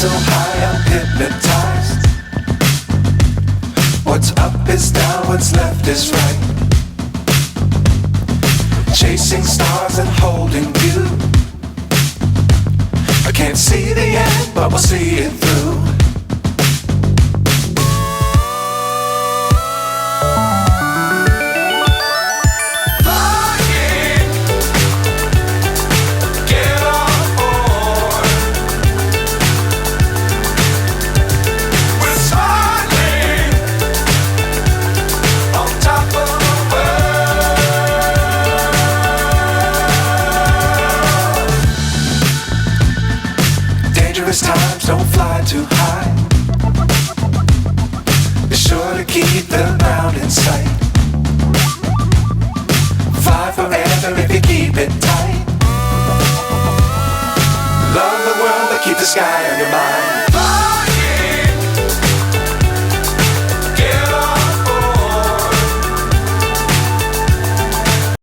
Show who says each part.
Speaker 1: so high I'm hypnotized. What's up is down, what's left is right. Chasing stars and holding you. I can't see the end, but we'll see it through. Times don't fly too high. Be sure to keep the ground in sight. Fly forever if you keep it tight. Love the world but keep the sky on your mind.